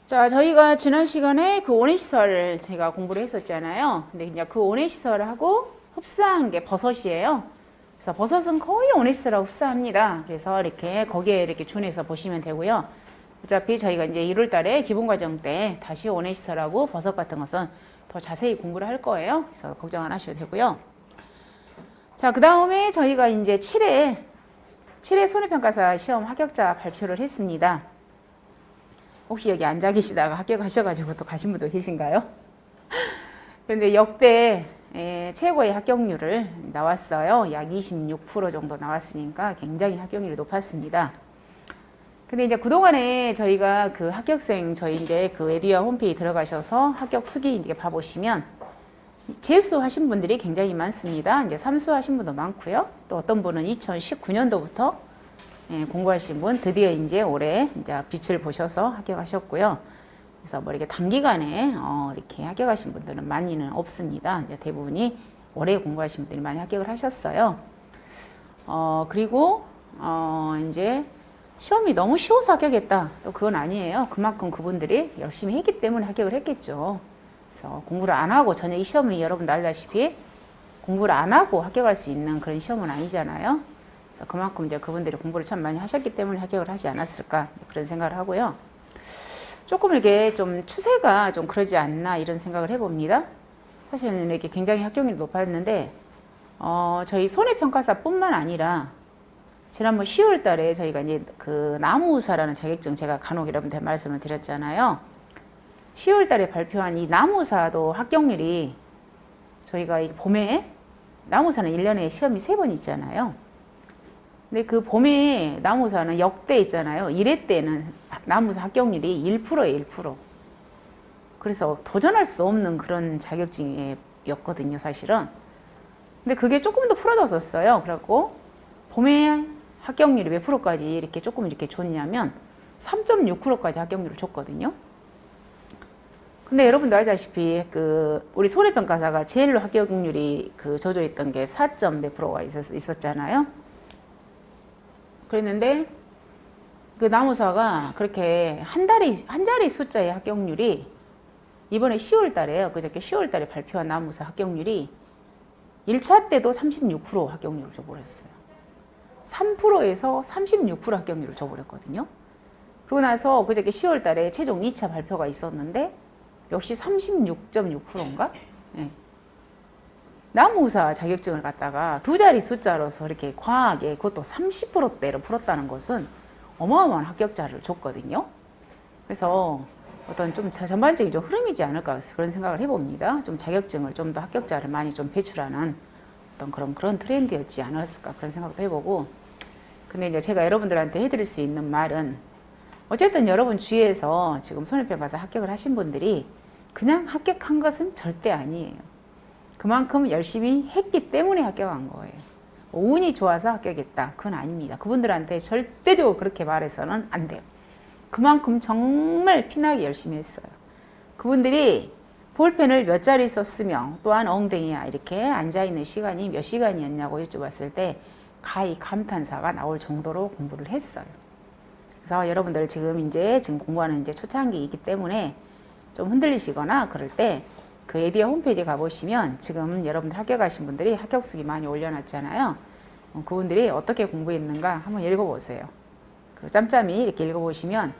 자, 저희가 지난 시간에 그 원해시설을 제가 공부를 했었잖아요. 근데 이제 그 원해시설하고 흡사한 게 버섯이에요. 그래서 버섯은 거의 원해시설하고 흡사합니다. 그래서 이렇게 거기에 이렇게 준해서 보시면 되고요. 어차피 저희가 이제 1월 달에 기본과정 때 다시 원해시설하고 버섯 같은 것은 더 자세히 공부를 할 거예요. 그래서 걱정 안 하셔도 되고요. 자, 그 다음에 저희가 이제 7회 손해평가사 시험 합격자 발표를 했습니다. 혹시 여기 앉아 계시다가 합격하셔가지고 또 가신 분도 계신가요? 근데 역대 최고의 합격률을 나왔어요. 약 26% 정도 나왔으니까 굉장히 합격률이 높았습니다. 근데 이제 그동안에 저희가 그 합격생 저희 이제 그 에듀아 홈페이지 들어가셔서 합격 수기 이제 봐보시면 재수 하신 분들이 굉장히 많습니다. 이제 삼수 하신 분도 많고요. 또 어떤 분은 2019년도부터 공부하신 분 드디어 이제 올해 이제 빛을 보셔서 합격하셨고요. 그래서 뭐 이렇게 단기간에 이렇게 합격하신 분들은 많이는 없습니다. 이제 대부분이 올해 공부하신 분들이 많이 합격을 하셨어요. 그리고 이제 시험이 너무 쉬워서 합격했다. 또 그건 아니에요. 그만큼 그분들이 열심히 했기 때문에 합격을 했겠죠. 그래서 공부를 안 하고 전혀 이 시험을 여러분 알다시피 공부를 안 하고 합격할 수 있는 그런 시험은 아니잖아요. 그래서 그만큼 이제 그분들이 공부를 참 많이 하셨기 때문에 합격을 하지 않았을까 그런 생각을 하고요. 조금 이렇게 좀 추세가 좀 그러지 않나 이런 생각을 해봅니다. 사실은 이렇게 굉장히 합격률이 높았는데 저희 손해평가사뿐만 아니라 지난번 10월 달에 저희가 이제 그 나무사라는 자격증 제가 간혹 여러분들 말씀을 드렸잖아요. 10월 달에 발표한 이 나무사도 합격률이 저희가 이 봄에 나무사는 1년에 시험이 3번 있잖아요. 근데 그 봄에 나무사는 역대 있잖아요. 1회 때는 나무사 합격률이 1%예요, 1%. 그래서 도전할 수 없는 그런 자격증이었거든요, 사실은. 근데 그게 조금 더 풀어졌었어요. 그래갖고 봄에 합격률이 몇 프로까지 이렇게 조금 이렇게 줬냐면 3.6%까지 합격률을 줬거든요. 근데 여러분도 알다시피 그 우리 손해평가사가 제일로 합격률이 그 저조했던 게 4점 몇 프로가 있었잖아요. 그랬는데 그 나무사가 그렇게 한 자리 숫자의 합격률이 이번에 10월 달에요. 그저께 10월 달에 발표한 나무사 합격률이 1차 때도 36% 합격률을 줘버렸어요. 3%에서 36% 합격률을 줘버렸거든요. 그러고 나서 그저께 10월 달에 최종 2차 발표가 있었는데 역시 36.6%인가? 네. 나무사 자격증을 갖다가 두 자리 숫자로서 이렇게 과하게 그것도 30%대로 풀었다는 것은 어마어마한 합격자를 줬거든요. 그래서 어떤 좀 전반적인 좀 흐름이지 않을까 그런 생각을 해봅니다. 좀 자격증을 좀 더 합격자를 많이 좀 배출하는 어떤 그런 트렌드였지 않았을까 그런 생각도 해보고. 근데 이제 제가 여러분들한테 해드릴 수 있는 말은 어쨌든 여러분 주위에서 지금 손해평가사 합격을 하신 분들이 그냥 합격한 것은 절대 아니에요. 그만큼 열심히 했기 때문에 합격한 거예요. 운이 좋아서 합격했다. 그건 아닙니다. 그분들한테 절대적으로 그렇게 말해서는 안 돼요. 그만큼 정말 피나게 열심히 했어요. 그분들이 볼펜을 몇 자리 썼으며 또한 엉덩이야 이렇게 앉아있는 시간이 몇 시간이었냐고 여쭤봤을 때 가히 감탄사가 나올 정도로 공부를 했어요. 그래서 여러분들 지금 공부하는 이제 초창기이기 때문에 좀 흔들리시거나 그럴 때 그 에듀아 홈페이지에 가보시면 지금 여러분들 합격하신 분들이 합격수기 많이 올려놨잖아요. 그분들이 어떻게 공부했는가 한번 읽어보세요. 그 짬짬이 이렇게 읽어보시면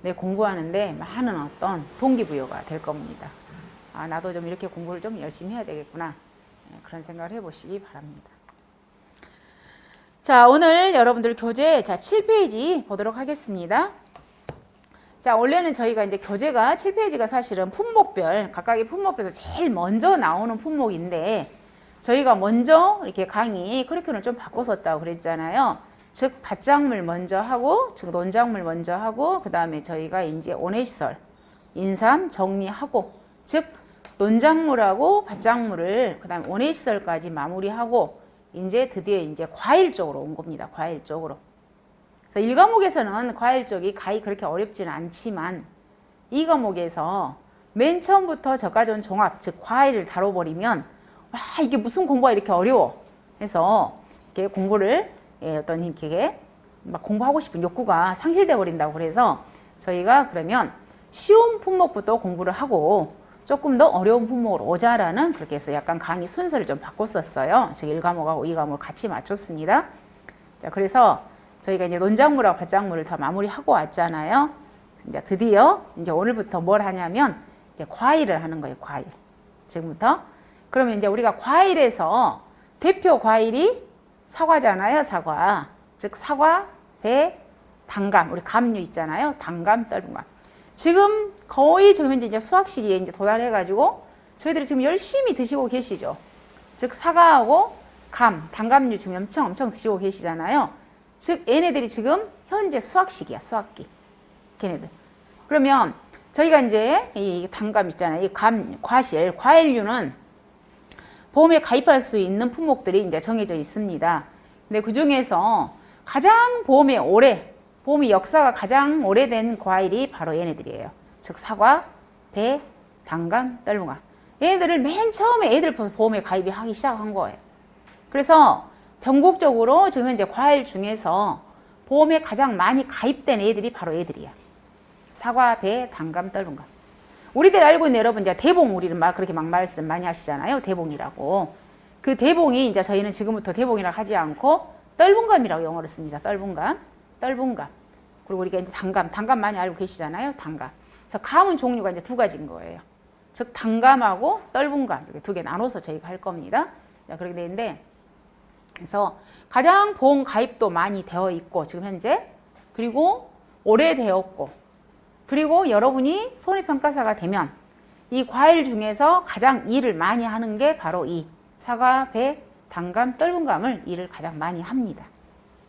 내 공부하는데 많은 어떤 동기부여가 될 겁니다. 아, 나도 좀 이렇게 공부를 좀 열심히 해야 되겠구나. 그런 생각을 해보시기 바랍니다. 자, 오늘 여러분들 교재 7페이지 보도록 하겠습니다. 자, 원래는 저희가 이제 교재가 7페이지가 사실은 품목별, 각각의 품목별에서 제일 먼저 나오는 품목인데 저희가 먼저 이렇게 강의 커리큘럼을 좀 바꿨었다고 그랬잖아요. 즉, 밭작물 먼저 하고, 즉, 논작물 먼저 하고, 그 다음에 저희가 이제 원해시설, 인삼 정리하고, 즉, 논작물하고 밭작물을 그 다음에 원해시설까지 마무리하고, 이제 드디어 이제 과일 쪽으로 온 겁니다. 과일 쪽으로. 그래서 1과목에서는 과일 쪽이 가히 그렇게 어렵지는 않지만 2과목에서 맨 처음부터 저가전 종합, 즉 과일을 다뤄버리면 와, 이게 무슨 공부가 이렇게 어려워. 해서 이렇게 공부를 어떤 이렇게 막 공부하고 싶은 욕구가 상실돼 버린다고 그래서 저희가 그러면 쉬운 품목부터 공부를 하고 조금 더 어려운 품목으로 오자라는 그렇게 해서 약간 강의 순서를 좀 바꿨었어요. 즉 1과목하고 2과목을 같이 맞췄습니다. 자, 그래서 저희가 이제 논작물하고 밭작물을 다 마무리하고 왔잖아요. 이제 드디어 이제 오늘부터 뭘 하냐면 이제 과일을 하는 거예요. 과일. 지금부터. 그러면 이제 우리가 과일에서 대표 과일이 사과잖아요. 사과. 즉 사과, 배, 단감. 우리 감류 있잖아요. 단감, 떫은감. 지금 거의 지금 현재 이제 수확 시기에 이제 도달해가지고 저희들이 지금 열심히 드시고 계시죠. 즉 사과하고 감, 단감류 지금 엄청 드시고 계시잖아요. 즉 얘네들이 지금 현재 수확 시기야. 수확기. 걔네들. 그러면 저희가 이제 이 단감 있잖아요. 이 감, 과실, 과일류는 보험에 가입할 수 있는 품목들이 이제 정해져 있습니다. 근데 그 중에서 가장 보험의 역사가 가장 오래된 과일이 바로 얘네들이에요. 즉 사과, 배, 단감, 떫은감. 얘네들을 맨 처음에 애들 보험에 가입이 하기 시작한 거예요. 그래서 전국적으로 지금 현재 과일 중에서 보험에 가장 많이 가입된 애들이 바로 애들이야. 사과, 배, 단감, 떫은감. 우리들 알고 있는 여러분 이제 대봉 우리는 그렇게 막 말씀 많이 하시잖아요. 대봉이라고. 그 대봉이 이제 저희는 지금부터 대봉이라고 하지 않고 떫은감이라고 영어로 씁니다. 떫은감. 그리고 우리가 이제 단감 많이 알고 계시잖아요. 단감. 그래서 감은 종류가 이제 두 가지인 거예요. 즉 단감하고 떫은감 이렇게 두 개 나눠서 저희가 할 겁니다. 자, 그렇게 되는데 그래서 가장 보험 가입도 많이 되어 있고 지금 현재 그리고 오래되었고 그리고 여러분이 손해평가사가 되면 이 과일 중에서 가장 일을 많이 하는 게 바로 이 사과, 배, 단감, 떫은감을 일을 가장 많이 합니다.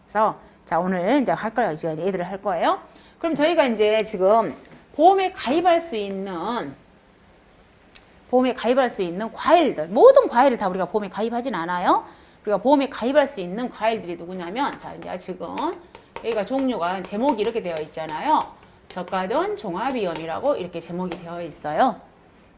그래서 자 오늘 이제 할 거예요. 이제 애들을 할 거예요. 그럼 저희가 이제 지금 보험에 가입할 수 있는 과일들 모든 과일을 다 우리가 보험에 가입하진 않아요. 우리가 보험에 가입할 수 있는 과일들이 누구냐면 자 이제 지금 여기가 종류가 제목이 이렇게 되어 있잖아요. 저가전 종합위험이라고 이렇게 제목이 되어 있어요.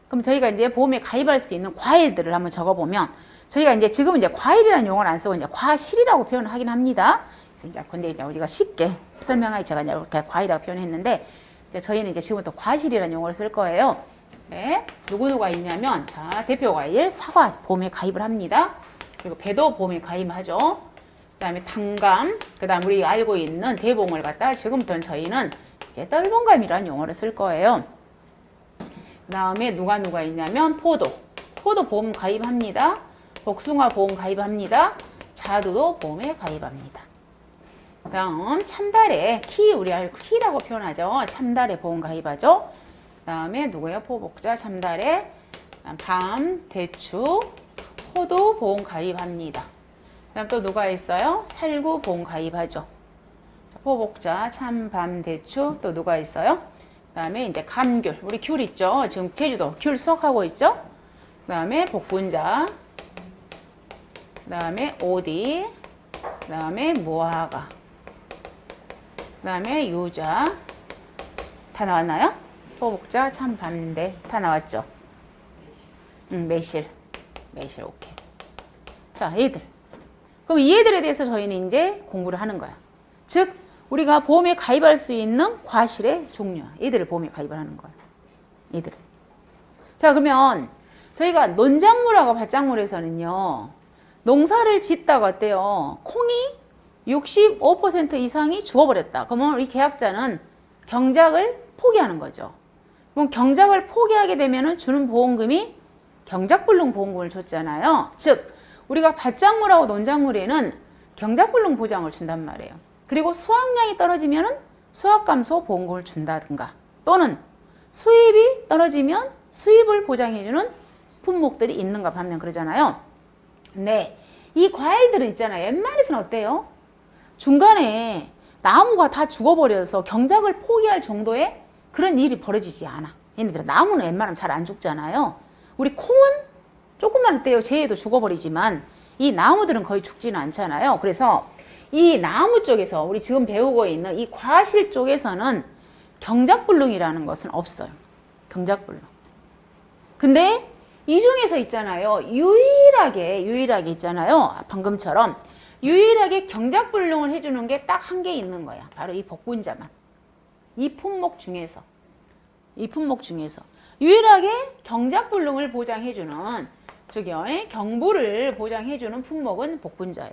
그럼 저희가 이제 보험에 가입할 수 있는 과일들을 한번 적어보면 저희가 이제 지금 이제 과일이라는 용어를 안 쓰고 이제 과실이라고 표현을 하긴 합니다. 그래서 이제 근데 이제 우리가 쉽게 설명하기 제가 이제 이렇게 과일이라고 표현했는데 이제 저희는 이제 지금부터 과실이라는 용어를 쓸 거예요. 네, 누구누가 있냐면 자 대표 과일 사과 보험에 가입을 합니다. 그리고 배도 보험에 가입하죠. 그다음에 단감, 그다음 우리 알고 있는 대봉을 갖다 지금부터는 저희는 이제 떫은감이라는 용어를 쓸 거예요. 그 다음에 누가 있냐면 포도 보험 가입합니다. 복숭아 보험 가입합니다. 자두도 보험에 가입합니다. 그 다음 참다래, 우리 알고 키라고 표현하죠. 참다래 보험 가입하죠. 그 다음에 누구예요? 포복자, 참다래, 밤, 대추, 호두 보험 가입합니다. 그 다음 또 누가 있어요? 살구 보험 가입하죠. 포복자, 참, 밤, 대추, 또 누가 있어요? 그 다음에 이제 감귤, 우리 귤 있죠? 지금 제주도 귤 수확하고 있죠? 그 다음에 복분자, 그 다음에 오디, 그 다음에 무화과, 그 다음에 유자, 다 나왔나요? 포복자, 참, 밤, 대, 다 나왔죠? 매실, 오케이. 자, 얘들. 그럼 이 애들에 대해서 저희는 이제 공부를 하는 거야. 즉, 우리가 보험에 가입할 수 있는 과실의 종류, 얘들을 보험에 가입을 하는 거예요. 얘들. 자, 그러면 저희가 논작물하고 밭작물에서는요, 농사를 짓다가 어때요? 콩이 65% 이상이 죽어버렸다. 그러면 우리 계약자는 경작을 포기하는 거죠. 그럼 경작을 포기하게 되면 주는 보험금이 경작불능 보험금을 줬잖아요. 즉, 우리가 밭작물하고 논작물에는 경작불능 보장을 준단 말이에요. 그리고 수확량이 떨어지면 수확감소 보험금을 준다든가 또는 수입이 떨어지면 수입을 보장해주는 품목들이 있는가 하면 그러잖아요. 근데 이 과일들은 있잖아요. 웬만해서는 어때요? 중간에 나무가 다 죽어버려서 경작을 포기할 정도의 그런 일이 벌어지지 않아. 얘네들은 나무는 웬만하면 잘 안 죽잖아요. 우리 콩은 조금만 어때요? 재해도 죽어버리지만 이 나무들은 거의 죽지는 않잖아요. 그래서 이 나무 쪽에서 우리 지금 배우고 있는 이 과실 쪽에서는 경작불능이라는 것은 없어요. 경작불능. 근데 이 중에서 있잖아요. 유일하게 있잖아요. 방금처럼 유일하게 경작불능을 해주는 게 딱 한 개 있는 거야. 바로 이 복분자만. 이 품목 중에서. 이 품목 중에서 유일하게 경작불능을 보장해주는 저기요, 경부를 보장해주는 품목은 복분자예요.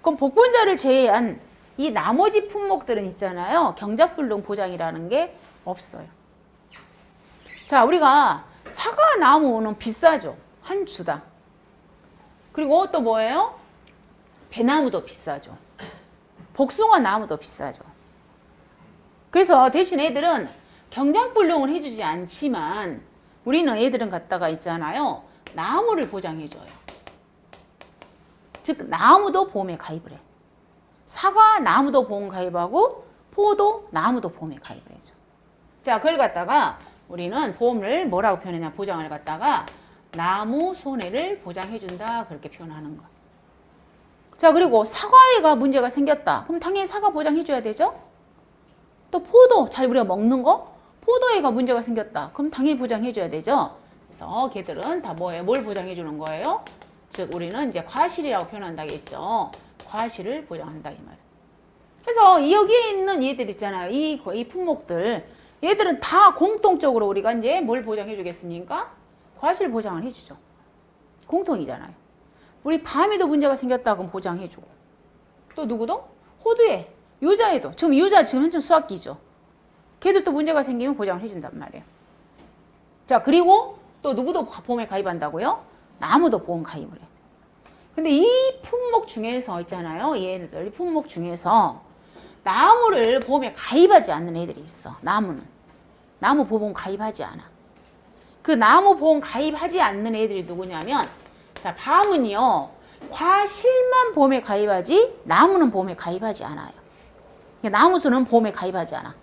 그럼 복분자를 제외한 이 나머지 품목들은 있잖아요. 경작불능 보장이라는 게 없어요. 자, 우리가 사과 나무는 비싸죠. 한 주당. 그리고 또 뭐예요? 배나무도 비싸죠. 복숭아 나무도 비싸죠. 그래서 대신 애들은 경작불능을 해주지 않지만 우리는 애들은 갖다가 있잖아요. 나무를 보장해줘요. 즉 나무도 보험에 가입을 해. 사과 나무도 보험 가입하고 포도 나무도 보험에 가입을 해줘. 자, 그걸 갖다가 우리는 보험을 뭐라고 표현하냐, 보장을 갖다가 나무 손해를 보장해준다, 그렇게 표현하는 거. 자, 그리고 사과에가 문제가 생겼다. 그럼 당연히 사과 보장해줘야 되죠. 또 포도, 잘 우리가 먹는 거, 포도에가 문제가 생겼다. 그럼 당연히 보장해줘야 되죠. 그래서 걔들은 다 뭐예요? 뭘 보장해주는 거예요? 즉 우리는 이제 과실이라고 표현한다겠죠. 과실을 보장한다 이 말. 그래서 여기에 있는 얘들 있잖아요. 이 품목들, 얘들은 다 공통적으로 우리가 이제 뭘 보장해 주겠습니까? 과실 보장을 해주죠. 공통이잖아요. 우리 밤에도 문제가 생겼다 그럼 보장해주고, 또 누구도? 호두에, 유자에도. 지금 유자 지금 한참 수확기죠. 걔들도 문제가 생기면 보장을 해준단 말이에요. 자, 그리고 또 누구도 보험에 가입한다고요? 나무도 보험 가입을 해. 근데 이 품목 중에서 있잖아요. 얘네들 품목 중에서 나무를 보험에 가입하지 않는 애들이 있어. 나무는. 나무 보험 가입하지 않아. 그 나무 보험 가입하지 않는 애들이 누구냐면, 자, 밤은요, 과실만 보험에 가입하지 나무는 보험에 가입하지 않아요. 나무수는 보험에 가입하지 않아.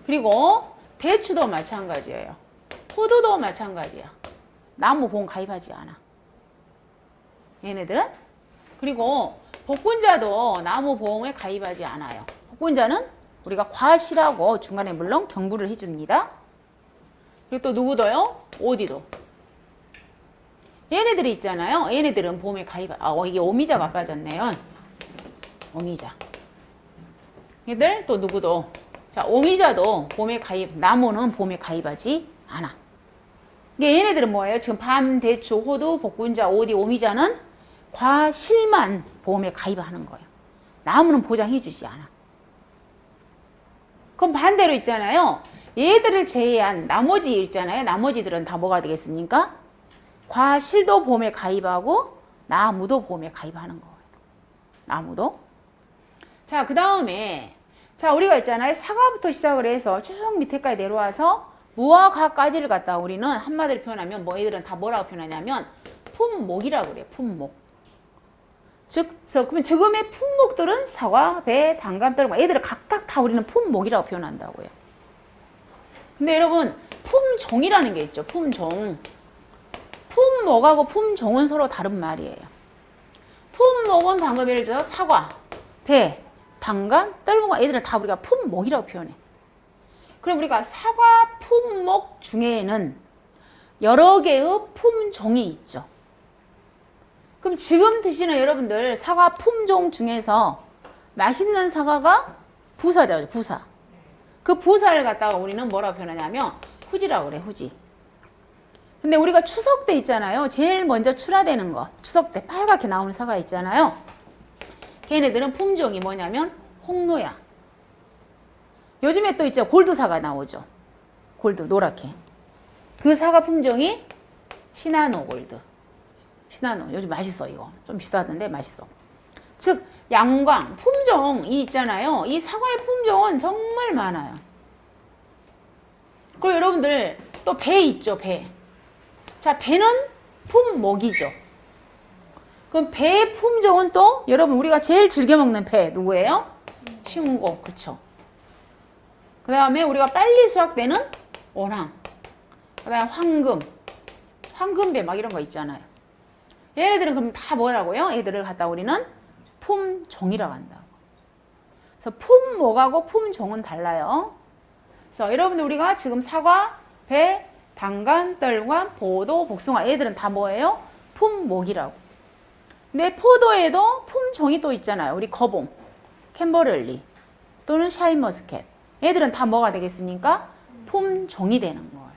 그리고 대추도 마찬가지예요. 포도도 마찬가지야. 나무 보험 가입하지 않아. 얘네들은. 그리고 복분자도 나무 보험에 가입하지 않아요. 복분자는 우리가 과실하고 중간에 물론 경부를 해줍니다. 그리고 또 누구도요? 오디도. 얘네들이 있잖아요. 얘네들은 보험에 가입, 이게 오미자가 빠졌네요. 오미자. 얘들 또 누구도. 자, 오미자도 보험에 가입, 나무는 보험에 가입하지 않아. 얘네들은 뭐예요? 지금 밤, 대추, 호두, 복분자, 오디, 오미자는 과실만 보험에 가입하는 거예요. 나무는 보장해주지 않아. 그럼 반대로 있잖아요. 얘들을 제외한 나머지 있잖아요. 나머지들은 다 뭐가 되겠습니까? 과실도 보험에 가입하고 나무도 보험에 가입하는 거예요. 나무도. 자, 그 다음에 자, 우리가 있잖아요. 사과부터 시작을 해서 쭉 밑에까지 내려와서 무와 가까지를 갖다가 우리는 한마디로 표현하면 뭐 얘들은 다 뭐라고 표현하냐면 품목이라고 그래요. 품목. 즉, 그러면 지금의 품목들은 사과, 배, 단감, 떨고 얘들을 각각 다 우리는 품목이라고 표현한다고요. 근데 여러분, 품종이라는 게 있죠. 품종. 품목하고 품종은 서로 다른 말이에요. 품목은 방금 예를 들어서 사과, 배, 단감, 떨고 얘들은 다 우리가 품목이라고 표현해. 그럼 우리가 사과 품목 중에는 여러 개의 품종이 있죠. 그럼 지금 드시는 여러분들 사과 품종 중에서 맛있는 사과가 부사죠. 부사. 그 부사를 갖다가 우리는 뭐라고 표현하냐면 후지라고 그래. 후지. 근데 우리가 추석 때 있잖아요. 제일 먼저 출하되는 거. 추석 때 빨갛게 나오는 사과 있잖아요. 걔네들은 품종이 뭐냐면 홍로야. 요즘에 또 있죠. 골드 사과 나오죠. 골드 노랗게. 그 사과 품종이 시나노 골드. 시나노. 요즘 맛있어 이거. 좀 비싸던데 맛있어. 즉 양광 품종이 있잖아요. 이 사과의 품종은 정말 많아요. 그리고 여러분들 또 배 있죠. 배. 자, 배는 품목이죠. 그럼 배 품종은 또 여러분 우리가 제일 즐겨 먹는 배 누구예요? 신고. 그쵸. 그 다음에 우리가 빨리 수확되는 원황. 그 다음에 황금. 황금배 막 이런 거 있잖아요. 얘네들은 그럼 다 뭐라고요? 얘들을 갖다 우리는 품종이라고 한다고. 그래서 품목하고 품종은 달라요. 그래서 여러분들 우리가 지금 사과, 배, 단감, 떨감, 포도, 복숭아 얘들은 다 뭐예요? 품목이라고. 근데 포도에도 품종이 또 있잖아요. 우리 거봉, 캠버럴리 또는 샤인머스켓. 얘들은 다 뭐가 되겠습니까? 품종이 되는 거예요.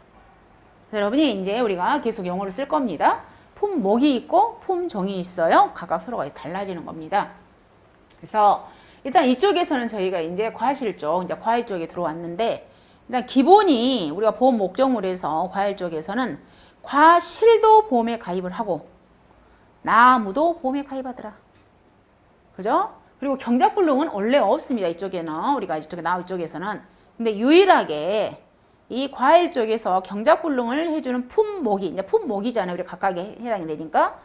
여러분이 이제 우리가 계속 영어를 쓸 겁니다. 품목이 있고 품종이 있어요. 각각 서로가 달라지는 겁니다. 그래서 일단 이쪽에서는 저희가 이제 과실 쪽, 이제 과일 쪽에 들어왔는데, 일단 기본이 우리가 보험 목적물에서 과일 쪽에서는 과실도 보험에 가입을 하고 나무도 보험에 가입하더라. 그죠? 그리고 경작불능은 원래 없습니다. 이쪽에는 우리가 이쪽에 나무 쪽에서는. 근데 유일하게 이 과일 쪽에서 경작불능을 해주는 품목이, 이제 품목이잖아요. 우리 각각에 해당이 되니까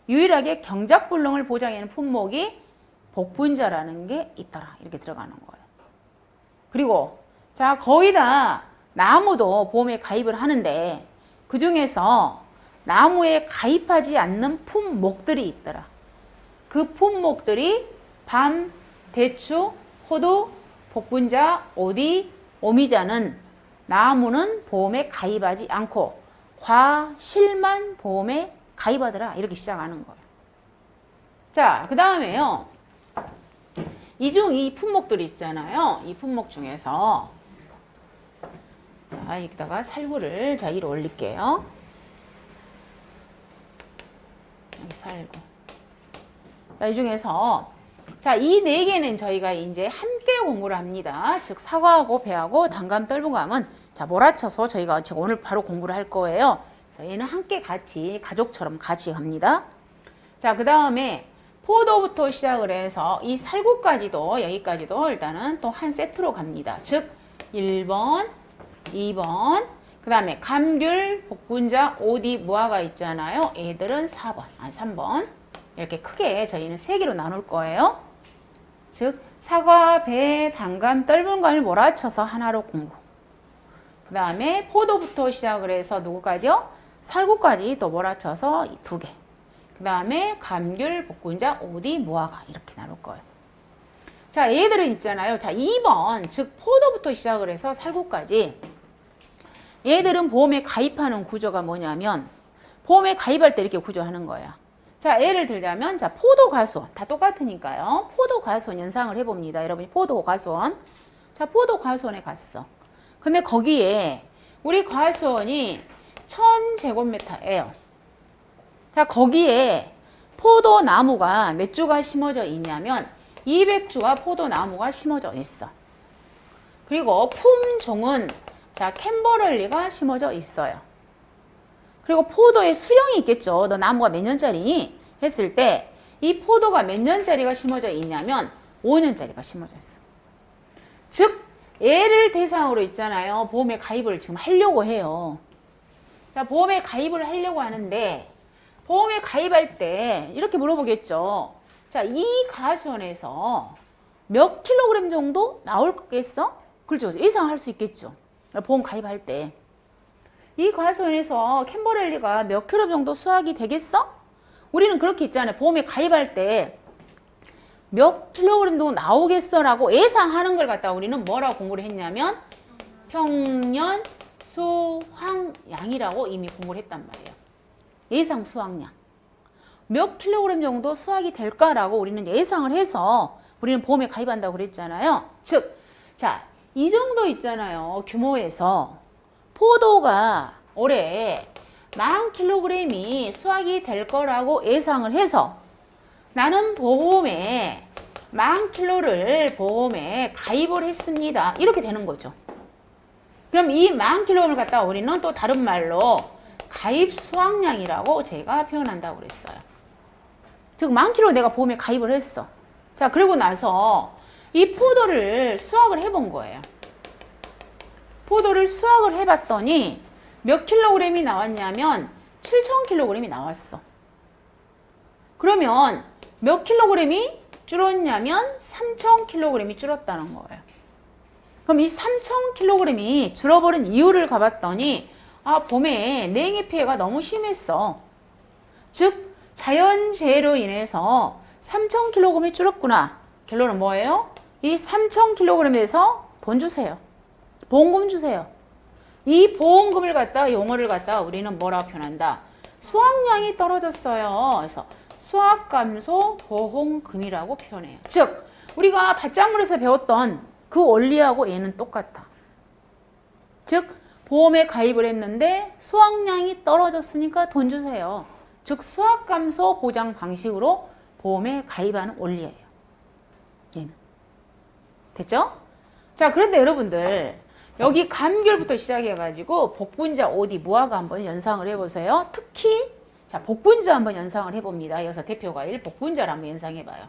유일하게 경작불능을 보장하는 품목이 복분자라는 게 있더라. 이렇게 들어가는 거예요. 그리고 자, 거의 다 나무도 보험에 가입을 하는데 그 중에서 나무에 가입하지 않는 품목들이 있더라. 그 품목들이 밤, 대추, 호두, 복분자, 오디, 오미자는 나무는 보험에 가입하지 않고 과실만 보험에 가입하더라. 이렇게 시작하는 거예요. 자, 그 다음에요. 이 품목들이 있잖아요. 이 품목 중에서 자, 여기다가 살구를 자, 위로 올릴게요. 여기 살구. 자, 이 중에서 자, 이 네 개는 저희가 이제 함께 공부를 합니다. 즉 사과하고 배하고 단감, 떫은감은 자, 몰아쳐서 저희가 지금 오늘 바로 공부를 할 거예요. 그래서 얘는 함께 같이 가족처럼 같이 합니다. 자, 그 다음에 포도부터 시작을 해서 이 살구까지도 여기까지도 일단은 또 한 세트로 갑니다. 즉 1번, 2번, 그 다음에 감귤, 복분자, 오디, 무화과 있잖아요. 얘들은 4번, 3번 이렇게 크게 저희는 3개로 나눌 거예요. 즉 사과, 배, 단감, 떫은감을 몰아쳐서 하나로 공부. 그 다음에 포도부터 시작을 해서 누구까지요? 살구까지 또 몰아쳐서 2개. 그 다음에 감귤, 복분자, 오디, 무화과 이렇게 나눌 거예요. 자, 얘들은 있잖아요. 자, 2번 즉 포도부터 시작을 해서 살구까지 얘들은 보험에 가입하는 구조가 뭐냐면 보험에 가입할 때 이렇게 구조하는 거야. 자, 예를 들자면 자, 포도 과수원 다 똑같으니까요. 포도 과수원 연상을 해봅니다. 여러분이 포도 과수원. 자, 포도 과수원에 갔어. 근데 거기에 우리 과수원이 1000제곱미터예요. 자, 거기에 포도나무가 몇 주가 심어져 있냐면 200주가 포도나무가 심어져 있어. 그리고 품종은 자, 캔버럴리가 심어져 있어요. 그리고 포도의 수령이 있겠죠. 너 나무가 몇 년짜리니? 했을 때 이 포도가 몇 년짜리가 심어져 있냐면 5년짜리가 심어져 있어. 즉 얘를 대상으로 있잖아요. 보험에 가입을 지금 하려고 해요. 자, 보험에 가입을 하려고 하는데 보험에 가입할 때 이렇게 물어보겠죠. 자, 이 과수원에서 몇 킬로그램 정도 나올 거겠어? 그렇죠. 예상할 수 있겠죠. 보험 가입할 때. 이 과수원에서 캔버렐리가 몇 킬로 정도 수확이 되겠어? 우리는 그렇게 있잖아요. 보험에 가입할 때 몇 킬로그램 정도 나오겠어? 라고 예상하는 걸 갖다 우리는 뭐라고 공부를 했냐면 평년 수확량이라고 이미 공부를 했단 말이에요. 예상 수확량. 몇 킬로그램 정도 수확이 될까라고 우리는 예상을 해서 우리는 보험에 가입한다고 그랬잖아요. 즉, 자, 이 정도 있잖아요. 규모에서 포도가 올해 10,000kg이 수확이 될 거라고 예상을 해서 나는 보험에 10,000kg를 보험에 가입을 했습니다. 이렇게 되는 거죠. 그럼 이 10,000kg를 갖다가 우리는 또 다른 말로 가입 수확량이라고 제가 표현한다고 그랬어요. 즉 10,000kg 내가 보험에 가입을 했어. 자, 그리고 나서 이 포도를 수확을 해본 거예요. 포도를 수확을 해봤더니 몇 킬로그램이 나왔냐면 7,000kg이 나왔어. 그러면 몇 킬로그램이 줄었냐면 3,000kg이 줄었다는 거예요. 그럼 이 3,000kg이 줄어버린 이유를 가봤더니 아, 봄에 냉해 피해가 너무 심했어. 즉 자연재해로 인해서 3,000kg이 줄었구나. 결론은 뭐예요? 이 3,000kg에서 돈 주세요. 보험금 주세요. 이 보험금을 갖다 용어를 갖다 우리는 뭐라고 표현한다? 수확량이 떨어졌어요. 그래서 수확감소 보험금이라고 표현해요. 즉 우리가 밭작물에서 배웠던 그 원리하고 얘는 똑같아. 즉 보험에 가입을 했는데 수확량이 떨어졌으니까 돈 주세요. 즉 수확감소 보장 방식으로 보험에 가입하는 원리예요. 얘는. 됐죠? 자, 그런데 여러분들 여기 감귤부터 시작해가지고 복분자, 오디, 무화과 한번 연상을 해보세요. 특히 자, 복분자 한번 연상을 해봅니다. 여기서 대표과일 복분자를 한번 연상해봐요.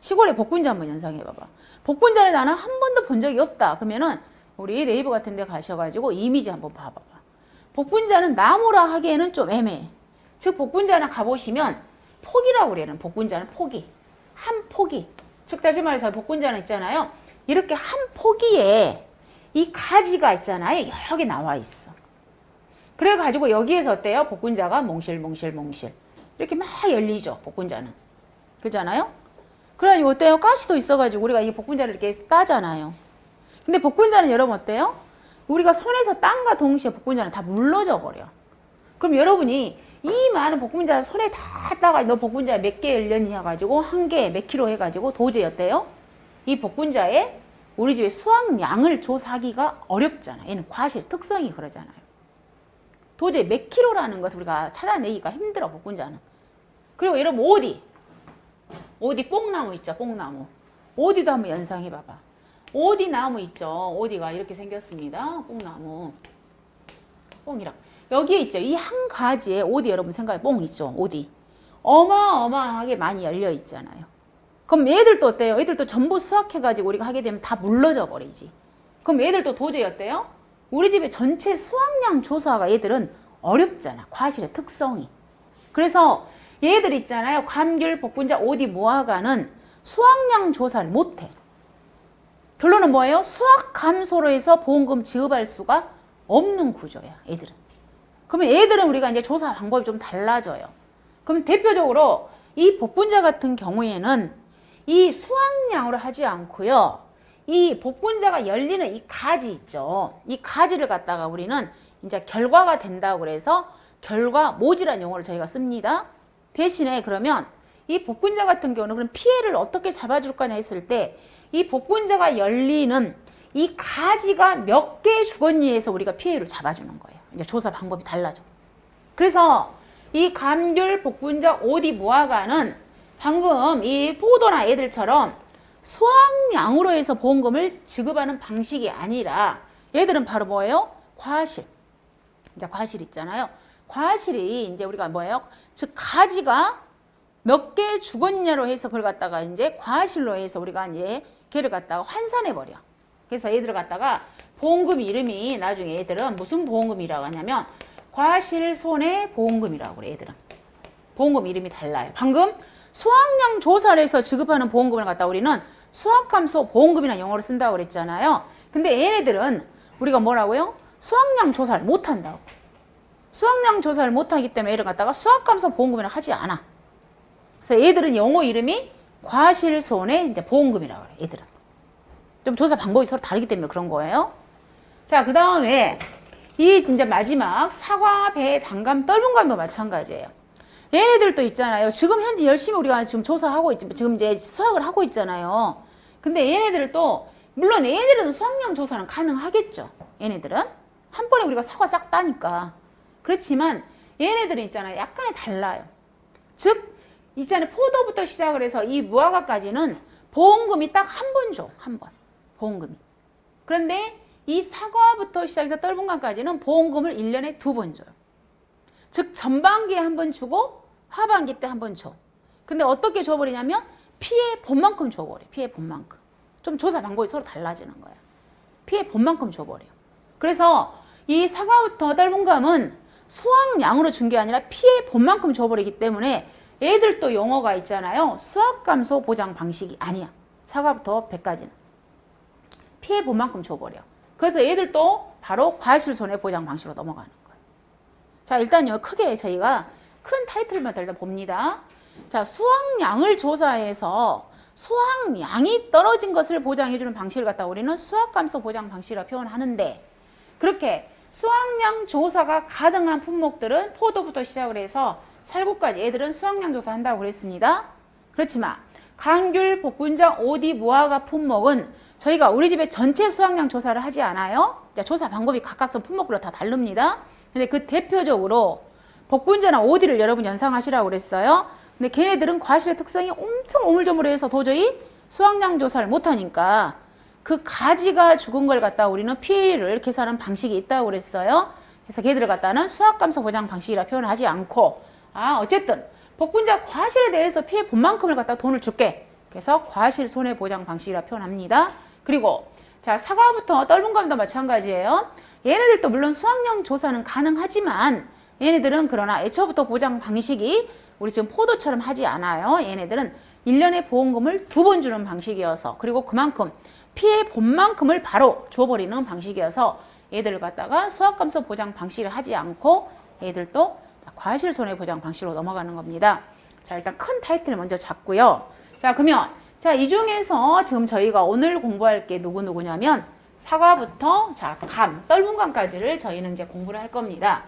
시골에 복분자 한번 연상해봐봐. 복분자를 나는 한 번도 본 적이 없다. 그러면은 우리 네이버 같은 데 가셔가지고 이미지 한번 봐봐봐. 복분자는 나무라 하기에는 좀 애매해. 즉 복분자나 가보시면 포기라고 그래요. 복분자는 포기. 한 포기. 즉 다시 말해서 복분자는 있잖아요. 이렇게 한 포기에 이 가지가 있잖아요. 여러 개 나와 있어. 그래가지고 여기에서 어때요? 복분자가 몽실몽실몽실 이렇게 막 열리죠. 복분자는. 그렇잖아요? 그래가지고 어때요? 가시도 있어가지고 우리가 이 복분자를 이렇게 따잖아요. 근데 복분자는 여러분 어때요? 우리가 손에서 딴과 동시에 복분자는 다 물러져 버려. 그럼 여러분이 이 많은 복분자 손에 다 따가 너 복분자 몇 개 열렸니 해가지고 한 개 몇 킬로 해가지고 도저히 어때요? 이 복분자에 우리 집에 수확량을 조사하기가 어렵잖아. 얘는 과실 특성이 그러잖아요. 도저히 몇 킬로라는 것을 우리가 찾아내기가 힘들어 복분자는. 그리고 여러분 오디 뽕나무 있죠. 뽕나무. 오디도 한번 연상해봐봐. 오디 나무 있죠. 오디가 이렇게 생겼습니다. 뽕나무. 뽕이랑. 여기에 있죠. 이 한 가지에 오디 여러분 생각해. 뽕 있죠. 오디. 어마어마하게 많이 열려 있잖아요. 그럼 얘들도 어때요? 얘들도 전부 수확해가지고 우리가 하게 되면 다 물러져 버리지. 그럼 얘들도 도저히 어때요? 우리 집의 전체 수확량 조사가 얘들은 어렵잖아. 과실의 특성이. 그래서 얘들 있잖아요. 감귤, 복분자, 오디, 무화과는 수확량 조사를 못해. 결론은 뭐예요? 수확 감소로 해서 보험금 지급할 수가 없는 구조야. 얘들은. 그러면 얘들은 우리가 이제 조사 방법이 좀 달라져요. 그럼 대표적으로 이 복분자 같은 경우에는 이 수확량으로 하지 않고요. 이 복분자가 열리는 이 가지 있죠. 이 가지를 갖다가 우리는 이제 결과가 된다고 그래서 결과 모지라는 용어를 저희가 씁니다. 대신에 그러면 이 복분자 같은 경우는 그럼 피해를 어떻게 잡아줄 거냐 했을 때 이 복분자가 열리는 이 가지가 몇 개 죽었니 해서 우리가 피해를 잡아주는 거예요. 이제 조사 방법이 달라져. 그래서 이 감귤, 복분자, 오디, 무화과는 방금 이 포도나 애들처럼 수확량으로 해서 보험금을 지급하는 방식이 아니라 얘들은 바로 뭐예요? 과실. 이제 과실 있잖아요. 과실이 이제 우리가 뭐예요? 즉 가지가 몇 개 죽었냐로 해서 그걸 갖다가 이제 과실로 해서 우리가 이제 걔를 갖다가 환산해 버려. 그래서 얘들을 갖다가 보험금 이름이 나중에 얘들은 무슨 보험금이라고 하냐면 과실손해보험금이라고 그래. 얘들은 보험금 이름이 달라요. 방금 수확량 조사를 해서 지급하는 보험금을 갖다 우리는 수확감소 보험금이라는 용어를 쓴다고 그랬잖아요. 근데 얘네들은 우리가 뭐라고요? 수확량 조사를 못한다고. 수확량 조사를 못하기 때문에 얘를 갖다가 수확감소 보험금이라고 하지 않아. 그래서 얘들은 용어 이름이 과실손해 이제 보험금이라고 그래. 얘들은 좀 조사 방법이 서로 다르기 때문에 그런 거예요. 자, 그 다음에 이 진짜 마지막 사과, 배, 단감, 떫은감도 마찬가지예요. 얘네들도 있잖아요. 지금 현재 열심히 우리가 지금 조사하고 있지, 지금 이제 수확을 하고 있잖아요. 근데 얘네들도 물론 얘네들은 수확량 조사는 가능하겠죠. 얘네들은 한 번에 우리가 사과 싹 따니까. 그렇지만 얘네들은 있잖아요. 약간의 달라요. 즉 있잖아요. 포도부터 시작을 해서 이 무화과까지는 보험금이 딱 한 번 줘. 한 번. 보험금이. 그런데 이 사과부터 시작해서 떫은감까지는 보험금을 1년에 2번 줘요. 즉 전반기에 한 번 주고 하반기 때 한 번 줘. 근데 어떻게 줘버리냐면 피해 본만큼 줘버려. 피해 본만큼. 좀 조사 방법이 서로 달라지는 거야. 피해 본만큼 줘버려. 그래서 이 사과부터 떫은감은 수확량으로 준 게 아니라 피해 본만큼 줘버리기 때문에 얘들도 용어가 있잖아요. 수확감소 보장 방식이 아니야. 사과부터 배까지는. 피해 본만큼 줘버려. 그래서 얘들도 바로 과실손해보장 방식으로 넘어가는 거예요. 자, 일단요. 크게 저희가 큰 타이틀만 일단 봅니다. 자, 수확량을 조사해서 수확량이 떨어진 것을 보장해주는 방식을 갖다 우리는 수확감소 보장 방식이라고 표현하는데 그렇게 수확량 조사가 가능한 품목들은 포도부터 시작을 해서 살구까지 애들은 수확량 조사한다고 그랬습니다. 그렇지만 감귤, 복분자, 오디, 무화과 품목은 저희가 우리 집에 전체 수확량 조사를 하지 않아요. 조사 방법이 각각 좀 품목별로 다 다릅니다. 근데 그 대표적으로 복분자나 오디를 여러분 연상하시라고 그랬어요. 근데 걔네들은 과실의 특성이 엄청 오물조물해서 도저히 수확량 조사를 못하니까 그 가지가 죽은 걸 갖다 우리는 피해를 계산하는 방식이 있다고 그랬어요. 그래서 걔들을 갖다는 수확감소 보장 방식이라 표현을 하지 않고, 어쨌든 복분자 과실에 대해서 피해 본 만큼을 갖다 돈을 줄게. 그래서 과실 손해보장 방식이라 표현합니다. 그리고 자, 사과부터 떫은감도 마찬가지예요. 얘네들도 물론 수확량 조사는 가능하지만 얘네들은 그러나 애초부터 보장 방식이 우리 지금 포도처럼 하지 않아요. 얘네들은 1년에 보험금을 2번 주는 방식이어서, 그리고 그만큼 피해 본 만큼을 바로 줘버리는 방식이어서 얘들을 갖다가 수확감소 보장 방식을 하지 않고 얘들도 과실 손해보장 방식으로 넘어가는 겁니다. 자, 일단 큰 타이틀을 먼저 잡고요. 자, 그러면 자, 이 중에서 지금 저희가 오늘 공부할 게 누구냐면 사과부터 자, 감, 떫은감까지를 저희는 이제 공부를 할 겁니다.